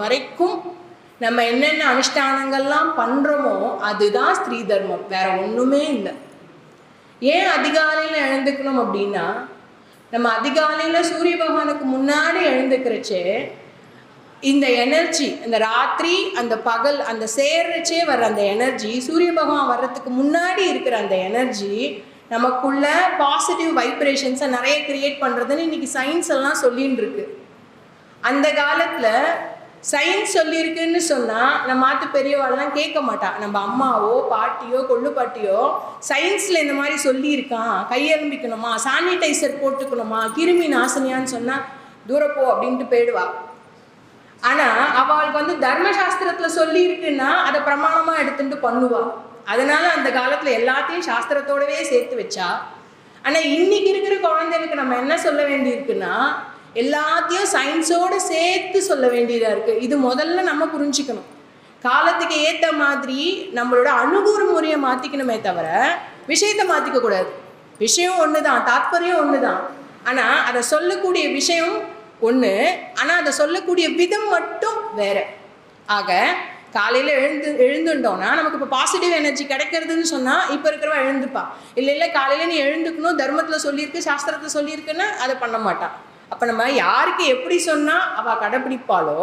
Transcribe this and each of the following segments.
வரைக்கும் நம்ம என்னென்ன அனுஷ்டானங்கள்லாம் பண்ணுறோமோ அதுதான் ஸ்திரீ தர்மம், வேற ஒன்றுமே இல்லை. ஏன் அதிகாலையில் எழுந்துக்கணும் அப்படின்னா, நம்ம அதிகாலையில் சூரிய பகவானுக்கு முன்னாடி எழுந்துக்கிறச்சே இந்த எனர்ஜி, அந்த ராத்திரி அந்த பகல் அந்த சேர்றச்சே வர்ற அந்த எனர்ஜி, சூரிய பகவான் வர்றதுக்கு முன்னாடி இருக்கிற அந்த எனர்ஜி நமக்குள்ள பாசிட்டிவ் வைப்ரேஷன்ஸை நிறைய கிரியேட் பண்ணுறதுன்னு இன்னைக்கு சயின்ஸ் எல்லாம் சொல்லின்னு இருக்கு. அந்த காலத்தில் சயின்ஸ் சொல்லியிருக்குன்னு சொன்னால் நம்ம மாட்டு பெரியவாள்லாம் கேட்க மாட்டா. நம்ம அம்மாவோ பாட்டியோ கொள்ளு பாட்டியோ சயின்ஸில் இந்த மாதிரி சொல்லியிருக்கான், கையெலும்பிக்கணுமா, சானிடைசர் போட்டுக்கணுமா, கிருமி நாசினியான்னு சொன்னால் தூரப்போ அப்படின்ட்டு போயிடுவா. ஆனால் அவளுக்கு வந்து தர்மசாஸ்திரத்தில் சொல்லியிருக்குன்னா அதை பிரமாணமாக எடுத்துட்டு பண்ணுவாள். அதனால அந்த காலத்தில் எல்லாத்தையும் சாஸ்திரத்தோடவே சேர்த்து வச்சா. ஆனால் இன்னைக்கு இருக்கிற குழந்தைகளுக்கு நம்ம என்ன சொல்ல வேண்டியிருக்குன்னா, எல்லாத்தையும் சயின்ஸோடு சேர்த்து சொல்ல வேண்டியதாக இருக்குது. இது முதல்ல நம்ம புரிஞ்சுக்கணும். காலத்துக்கு ஏற்ற மாதிரி நம்மளோட அணுகுமுறை முறையை மாற்றிக்கணுமே தவிர விஷயத்தை மாற்றிக்கக்கூடாது. விஷயம் ஒன்று தான், தாத்பரியம் ஒன்று தான். ஆனால் அதை சொல்லக்கூடிய விஷயம் ஒன்று, ஆனால் அதை சொல்லக்கூடிய விதம் மட்டும் வேறு. ஆக காலையில் எழுந்துட்டோன்னா நமக்கு இப்போ பாசிட்டிவ் எனர்ஜி கிடைக்கிறதுன்னு சொன்னால் இப்போ இருக்கிறவா எழுந்துப்பா. இல்லை காலையில் நீ எழுந்துக்கணும், தர்மத்தில் சொல்லியிருக்கு, சாஸ்திரத்தில் சொல்லியிருக்குன்னு அதை பண்ண மாட்டான். அப்போ நம்ம யாருக்கு எப்படி சொன்னால் அவள் கடைப்பிடிப்பாளோ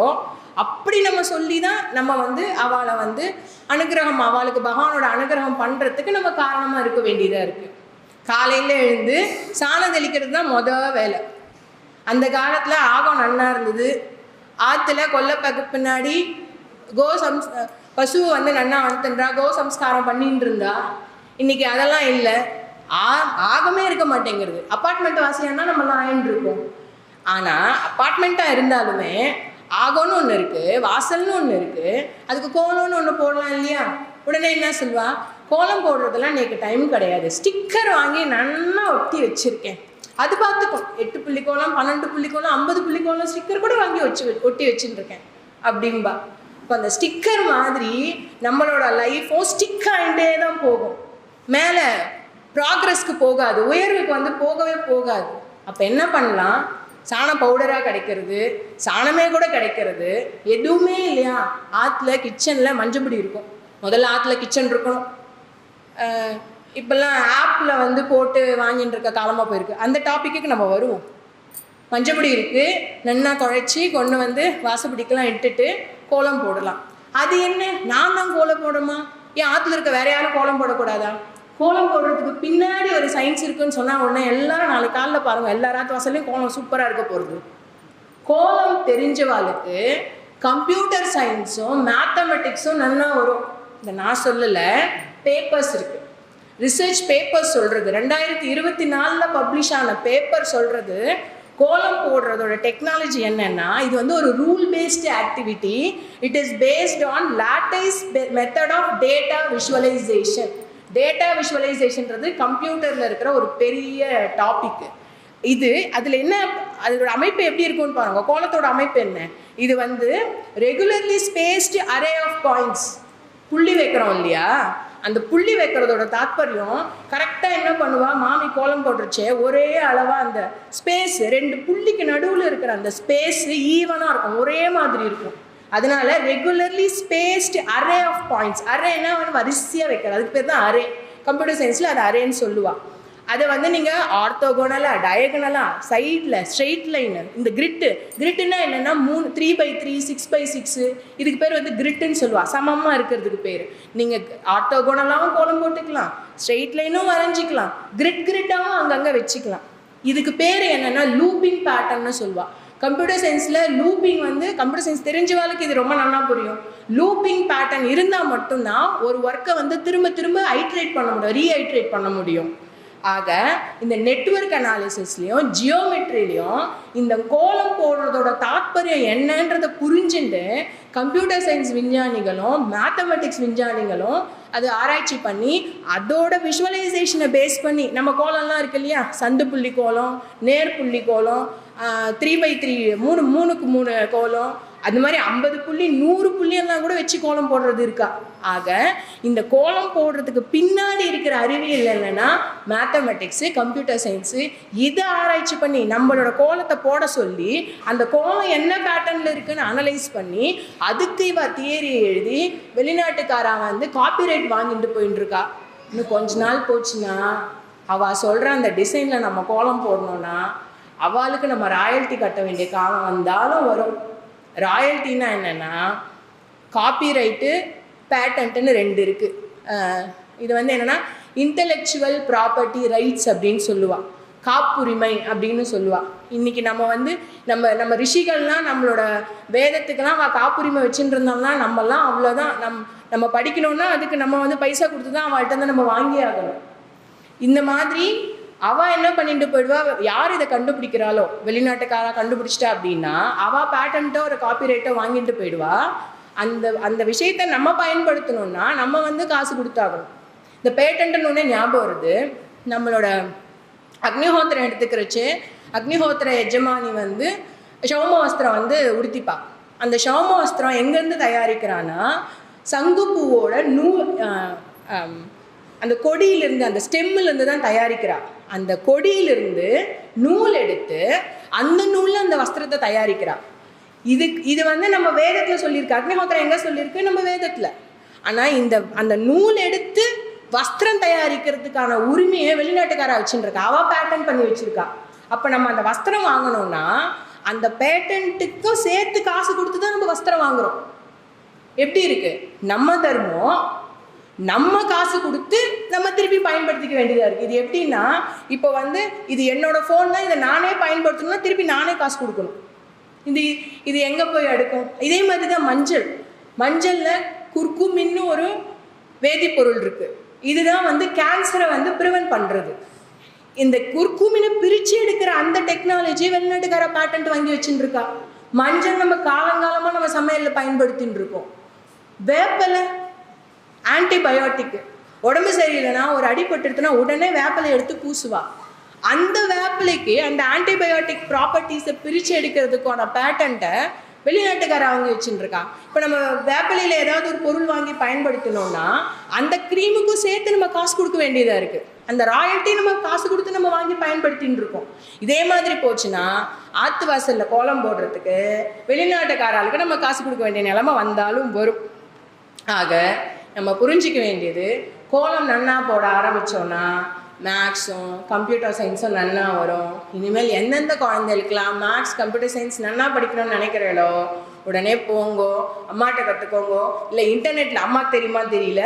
அப்படி நம்ம சொல்லி தான் நம்ம வந்து அவளை வந்து அனுகிரகம், அவளுக்கு பகவானோட அனுகிரகம் பண்ணுறதுக்கு நம்ம காரணமாக இருக்க வேண்டியதாக இருக்குது. காலையில் எழுந்து சாணம் தெளிக்கிறது தான் வேலை. அந்த காலத்தில் ஆகம் நன்னா இருந்தது. ஆற்றுல கொல்லைப்பக்கு பின்னாடி பசுவை வந்து நன்னா வளர்த்துன்றா, சம்ஸ்காரம் பண்ணிட்டு இருந்தா. இன்றைக்கி அதெல்லாம் இல்லை, ஆகமே இருக்க மாட்டேங்கிறது. அப்பார்ட்மெண்ட் வாசியானா நம்மளாம் ஆயின்னு இருக்கோம். ஆனால் அப்பார்ட்மெண்ட்டாக இருந்தாலுமே ஆகம்னு ஒன்று இருக்குது, வாசல்னு ஒன்று இருக்குது, அதுக்கு கோலம்னு ஒன்று போடலாம் இல்லையா? உடனே என்ன சொல்வா, கோலம் போடுறதெல்லாம் எனக்கு டைம் கிடையாது, ஸ்டிக்கர் வாங்கி நன்னா ஒட்டி வச்சுருக்கேன், அது பார்த்துக்கும். 8 புள்ளிக்கோலம், 12 புள்ளிக்கோலம், 50 புள்ளிக்கோலம் ஸ்டிக்கர் கூட வாங்கி ஒட்டி வச்சுட்டுருக்கேன் அப்படின்பா. இப்போ அந்த ஸ்டிக்கர் மாதிரி நம்மளோட லைஃப்பும் ஸ்டிக் ஆகிட்டே தான் போகும். மேலே ப்ராக்ரஸ்க்கு போகாது, உயர்வுக்கு வந்து போகவே போகாது. அப்போ என்ன பண்ணலாம்? சாணம் பவுடராக கிடைக்கிறது, சாணமே கூட கிடைக்கிறது, எதுவுமே இல்லையா? ஆற்றுல கிச்சனில் மஞ்சப்பொடி இருக்கும். முதல்ல ஆற்றுல கிச்சன் இருக்கணும். இப்போல்லாம் ஆப்பில் வந்து போட்டு வாங்கிட்டு இருக்க காலமாக போயிருக்கு. அந்த டாப்பிக்கு நம்ம வருவோம். மஞ்சப்பொடி இருக்குது, நன்னா குழைச்சி கொண்டு வந்து வாசப்படிக்கெல்லாம் இட்டுட்டு கோலம் போடலாம். அது என்ன, நான் தான் கோலம் போடணுமா? ஏன் ஆற்றுல இருக்க வேற யாரும் கோலம் போடக்கூடாதா? கோலம் போடுறதுக்கு பின்னாடி ஒரு சயின்ஸ் இருக்குன்னு சொன்னால் உடனே எல்லாரும் நாளைக்கு காலையில் பாருங்கள், எல்லா ராத்து வாசல்லையும் கோலம் சூப்பராக இருக்க போகிறது. கோலம் தெரிஞ்சவாளுக்கு கம்ப்யூட்டர் சயின்ஸும் மேத்தமெட்டிக்ஸும் நல்லா வரும். இந்த நான் சொல்லலை, பேப்பர்ஸ் இருக்குது, ரிசர்ச் பேப்பர்ஸ் சொல்கிறது, 2024 பப்ளிஷ் ஆன பேப்பர் சொல்கிறது, கோலம் போடுறதோட டெக்னாலஜி என்னன்னா, இது வந்து ஒரு rule based activity. It is based on lattice method of data visualization. டேட்டா விஷுவலைசேஷன்றது கம்ப்யூட்டரில் இருக்கிற ஒரு பெரிய டாபிக். இது அதில் என்ன, அதோட அமைப்பு எப்படி இருக்கும்னு பாருங்கள். கோலத்தோட அமைப்பு என்ன? இது வந்து regularly spaced array of points. புள்ளி வைக்கிறோம் இல்லையா, அந்த புள்ளி வைக்கிறதோட தாத்பரியம் கரெக்டாக என்ன பண்ணுவா, மாமி கோலம் போட்டுருச்சே ஒரே அளவாக அந்த ஸ்பேஸ் 2 புள்ளிக்கு நடுவில் இருக்கிற அந்த ஸ்பேஸ் ஈவனாக இருக்கும், ஒரே மாதிரி இருக்கும். அதனால regularly spaced array of points. அரேனா வந்து வரிசையாக வைக்கிறது, அதுக்கு பேர் தான் அரே. கம்ப்யூட்டர் சயின்ஸில் அது அரேன்னு சொல்லுவாள். அதை வந்து நீங்கள் ஆர்த்தோகோனலாக, டயகனலாக, சைடில் ஸ்ட்ரெயிட் லைனு, இந்த கிரிட்டுன்னா என்னென்னா 3x3 6x6, இதுக்கு பேர் வந்து கிரிட்டுன்னு சொல்லுவாள். சமமாக இருக்கிறதுக்கு பேர். நீங்கள் ஆர்த்தோகோனலாகவும் கோலம் போட்டுக்கலாம், ஸ்ட்ரெயிட் லைனும் வரைஞ்சிக்கலாம், கிரிட்டாகவும் அங்கங்கே வச்சுக்கலாம். இதுக்கு பேர் என்னென்னா லூப்பிங் பேட்டர்ன்னு சொல்லுவாள். கம்ப்யூட்டர் சயின்ஸில் லூப்பிங் வந்து, கம்ப்யூட்டர் சயின்ஸ் தெரிஞ்சவாளுக்கு இது ரொம்ப நல்லா புரியும். லூப்பிங் பேட்டர்ன் இருந்தால் மட்டும்தான் ஒரு ஒர்க்கை வந்து திரும்ப ஐட்ரேட் பண்ண முடியும், ரீஐட்ரேட் பண்ண முடியும். ஆக இந்த நெட்வொர்க் அனாலிசிஸ்லையும் ஜியோமெட்ரிலையும் இந்த கோலம் போடுறதோட தாத்பரியம் என்னன்றதை புரிஞ்சுட்டு கம்ப்யூட்டர் சயின்ஸ் விஞ்ஞானிகளும் மேத்தமெட்டிக்ஸ் விஞ்ஞானிகளும் அது ஆராய்ச்சி பண்ணி அதோட விஷுவலைசேஷனை பேஸ் பண்ணி, நம்ம கோலம்லாம் இருக்கு இல்லையா, சந்து புள்ளி கோலம், நேர் புள்ளி கோலம், 3x3 3x3 கோலம், அது மாதிரி 50 புள்ளி 100 புள்ளியெல்லாம் கூட வச்சு கோலம் போடுறது இருக்கா. ஆக இந்த கோலம் போடுறதுக்கு பின்னாடி இருக்கிற அறிவியல் என்னன்னா மேத்தமெட்டிக்ஸு, கம்ப்யூட்டர் சயின்ஸு, இதை ஆராய்ச்சி பண்ணி நம்மளோட கோலத்தை போட சொல்லி அந்த கோலம் என்ன பேட்டர்னில் இருக்குன்னு அனலைஸ் பண்ணி அதுக்கு இவ தியரி எழுதி வெளிநாட்டுக்காரன் வந்து காப்பிரைட் வாங்கிட்டு போயிட்டு இருக்கா. இன்னும் கொஞ்ச நாள் போச்சுன்னா அவள் சொல்கிற அந்த டிசைனில் நம்ம கோலம் போடணுன்னா அவளுக்கு நம்ம ராயல்ட்டி கட்ட வேண்டிய காலம் வந்தாலும் வரும். ராயல்ட்டின்னா என்னென்னா காப்பிரைட்டு, பேட்டன்ட்டுன்னு 2 இருக்குது. இது வந்து என்னென்னா இன்டெலெக்சுவல் ப்ராப்பர்ட்டி ரைட்ஸ் அப்படின்னு சொல்லுவாள், காப்புரிமை அப்படின்னு சொல்லுவாள். இன்றைக்கி நம்ம வந்து நம்ம ரிஷிகள்லாம் நம்மளோட வேதத்துக்கெல்லாம் காப்புரிமை வச்சுட்டு இருந்தோம்னா நம்மலாம் அவ்வளோதான். நம்ம படிக்கணும்னா அதுக்கு நம்ம வந்து பைசா கொடுத்து தான் அவள்கிட்ட வந்து நம்ம வாங்கி ஆகணும். இந்த மாதிரி அவள் என்ன பண்ணிட்டு போயிடுவா, யார் இதை கண்டுபிடிக்கிறாளோ வெளிநாட்டுக்காரா கண்டுபிடிச்சிட்டா அப்படின்னா அவள் பேட்டன்ட்டோ ஒரு காப்பிரைட்டோ வாங்கிட்டு போயிடுவா. அந்த விஷயத்தை நம்ம பயன்படுத்தணும்னா நம்ம வந்து காசு கொடுத்தாகணும். இந்த பேட்டன்ட்டுன்னு ஒன்று ஞாபகம் வருது. நம்மளோட அக்னிஹோத்திரம் எடுத்துக்கிறச்சு, அக்னிஹோத்திர எஜமானி வந்து சௌம வஸ்திரம் வந்து உடுத்திப்பா. அந்த சௌம வஸ்திரம் எங்கேருந்து தயாரிக்கிறான்னா சங்குப்பூவோட அந்த கொடியிலிருந்து, அந்த ஸ்டெம்மிலேருந்து தான் தயாரிக்கிறாள். அந்த கொடியிலிருந்து நூல் எடுத்து அந்த நூலில் அந்த வஸ்திரத்தை தயாரிக்கிறாள். இது வந்து நம்ம வேதத்தில் சொல்லியிருக்கு. அக்னிஹோத்திரம் எங்கே சொல்லியிருக்கு? நம்ம வேதத்தில். ஆனால் அந்த நூல் எடுத்து வஸ்திரம் தயாரிக்கிறதுக்கான உரிமையை வெளிநாட்டுக்காரா வச்சுருக்கா. அவள் பேட்டன் பண்ணி வச்சுருக்கா. அப்போ நம்ம அந்த வஸ்திரம் வாங்கணும்னா அந்த பேட்டன்ட்டுக்கும் சேர்த்து காசு கொடுத்து தான் நம்ம வஸ்திரம் வாங்குகிறோம். எப்படி இருக்குது நம்ம தர்மம்? நம்ம காசு கொடுத்து நம்ம திருப்பி பயன்படுத்திக்க வேண்டியதாக இருக்குது. இது எப்படின்னா இப்போ வந்து இது என்னோடய ஃபோன் தான், இதை நானே பயன்படுத்தணும்னா திருப்பி நானே காசு கொடுக்கணும். இது எங்கே போய் எடுக்கும்? இதே மாதிரி தான் மஞ்சளில் குர்குமின்னு ஒரு வேதிப்பொருள் இருக்குது. இதுதான் வந்து கேன்சரை வந்து ப்ரிவென்ட் பண்ணுறது. இந்த குர்குமினை பிரித்து எடுக்கிற அந்த டெக்னாலஜி வெளிநாட்டுக்கார பேட்டன்ட் வாங்கி வச்சுட்டு இருக்கா. மஞ்சள் நம்ம காலங்காலமாக நம்ம சமையலில் பயன்படுத்தின்னு இருக்கோம். வேப்பலை ஆன்டிபயோட்டிக்கு, உடம்பு சரியில்லைன்னா ஒரு அடிபட்டுருச்சுன்னா உடனே வேப்பலை எடுத்து பூசுவா. அந்த வேப்பிலைக்கு அந்த ஆன்டிபயோட்டிக் ப்ராப்பர்ட்டிஸை பிரித்து எடுக்கிறதுக்கான பேட்டன்ட்டை வெளிநாட்டுக்கார வாங்கி வச்சுட்டு இருக்கா. இப்போ நம்ம வேப்பிலையில் ஏதாவது ஒரு பொருள் வாங்கி பயன்படுத்தணும்னா அந்த க்ரீமுக்கும் சேர்த்து நம்ம காசு கொடுக்க வேண்டியதாக இருக்குது. அந்த ராயல்ட்டி நம்ம காசு கொடுத்து நம்ம வாங்கி பயன்படுத்தின்னு இருக்கோம். இதே மாதிரி போச்சுன்னா ஆற்று வாசலில் கோலம் போடுறதுக்கு வெளிநாட்டுக்காராளுக்கு நம்ம காசு கொடுக்க வேண்டிய நிலைமை வந்தாலும் வரும். ஆக நம்ம புரிஞ்சிக்க வேண்டியது, கோலம் நன்னா போட ஆரம்பித்தோன்னா மேக்ஸும் கம்ப்யூட்டர் சயின்ஸும் நன்னா வரும். இனிமேல் எந்தெந்த குழந்தைகளுக்கெல்லாம் மேக்ஸ் கம்ப்யூட்டர் சயின்ஸ் நன்னா படிக்கணும்னு நினைக்கிறீங்களோ உடனே போங்கோ, அம்மாட்ட கற்றுக்கோங்கோ. இல்லை இன்டர்நெட்டில் அம்மாவுக்கு தெரியுமா தெரியல,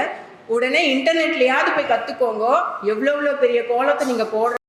உடனே இன்டர்நெட்லையாவது போய் கற்றுக்கோங்கோ. எவ்வளோ பெரிய கோலத்தை நீங்கள் போடுற